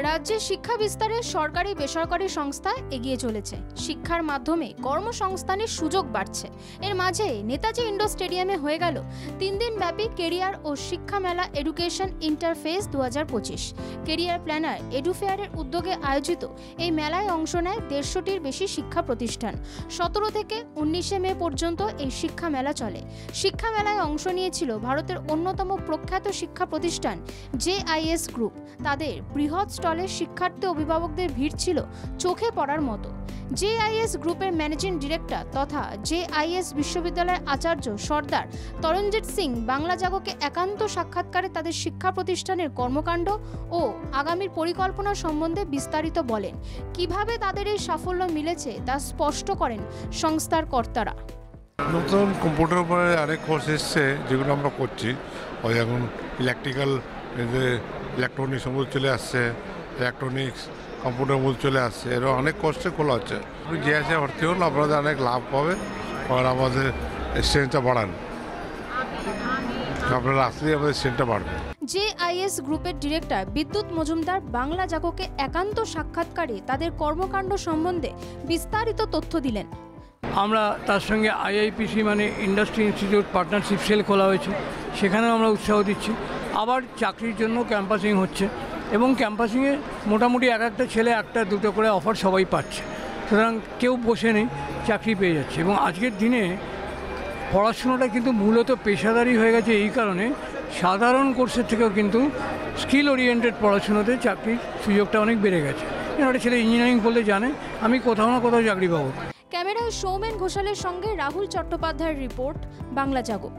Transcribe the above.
রাজ্যে শিক্ষা বিস্তারে সরকারি বেসরকারি সংস্থা এগিয়ে চলেছে। শিক্ষার মাধ্যমে কর্মসংস্থানের সুযোগ বাড়ছে। এর মাঝে নেতাজি ইন্ডোর স্টেডিয়ামে হয়ে গেল 3 দিন ব্যাপী কেরিয়ার ও শিক্ষা মেলা এডুকেশন ইন্টারফেস 2025। কেরিয়ার প্ল্যানার এডুফেয়ারের উদ্যোগে আয়োজিত এই মেলায় অংশ নেয় 150টির বেশি শিক্ষা প্রতিষ্ঠান। 17 থেকে 19 মে পর্যন্ত এই শিক্ষা মেলা চলে। শিক্ষা মেলায় অংশ নিয়েছিল ভারতের অন্যতম প্রখ্যাত শিক্ষা প্রতিষ্ঠান JIS গ্রুপ। তাদের বৃহৎ স্টলে শিক্ষার্থী অভিভাবকদের ভিড় ছিল চোখে পড়ার মতো। JIS গ্রুপের ম্যানেজিং ডিরেক্টর তথা JIS বিশ্ববিদ্যালয়ের আচার্য সর্দার তরণজিৎ সিং বাংলা জাগোকে একান্ত সাক্ষাৎকারে তাদের শিক্ষা প্রতিষ্ঠানের কর্মকাণ্ড ও আগামীর পরিকল্পনা সম্বন্ধে বিস্তারিত বলেন। কিভাবে তাদের এই সাফল্য মিলেছে তা স্পষ্ট করেন সংস্থার কর্তারা। নতুন কম্পিউটার উপরে অনেক কোর্স এসছে যেগুলো আমরা করছি। ওই এখন ইলেকট্রনিক্স মধ্যে চলে আসছে, ইলেকট্রনিক্স কম্পিউটার মধ্যে চলে আসছে, এরও অনেক কোর্সে খোলা হচ্ছে। যে আছে ভর্তি হল আপনাদের অনেক লাভ পাবে আর আমাদের স্ট্রেংথটা বাড়ান, আপনারা আসলেই আমাদের স্ট্রেংথটা বাড়বে। JIS গ্রুপের ডিরেক্টর বিদ্যুৎ মজুমদার বাংলা জাগোকে একান্ত সাক্ষাৎকারে তাদের কর্মকাণ্ড সম্বন্ধে বিস্তারিত তথ্য দিলেন। আমরা তার সঙ্গে IIPC মানে ইন্ডাস্ট্রি ইনস্টিটিউট পার্টনারশিপ সেল খোলা হয়েছে, সেখানেও আমরা উৎসাহ দিচ্ছি। আবার চাকরির জন্য ক্যাম্পাসিং হচ্ছে এবং ক্যাম্পাসিংয়ে মোটামুটি একটা ছেলে একটা দুটো করে অফার সবাই পাচ্ছে, সুতরাং কেউ বসে নেই, চাকরি পেয়ে যাচ্ছে। এবং আজকের দিনে পড়াশোনাটা কিন্তু মূলত পেশাদারি হয়ে গেছে, এই কারণে সাধারণ কোর্সের থেকেও কিন্তু স্কিল ওরিয়েন্টেড পড়াশোনাতে চাকরির সুযোগটা অনেক বেড়ে গেছে। একটা ছেলে ইঞ্জিনিয়ারিং পড়লে জানে আমি কোথাও না কোথাও চাকরি পাবো। ক্যামেরায় সৌমেন ঘোষালের সঙ্গে রাহুল চট্টোপাধ্যায়ের রিপোর্ট, বাংলা জাগো।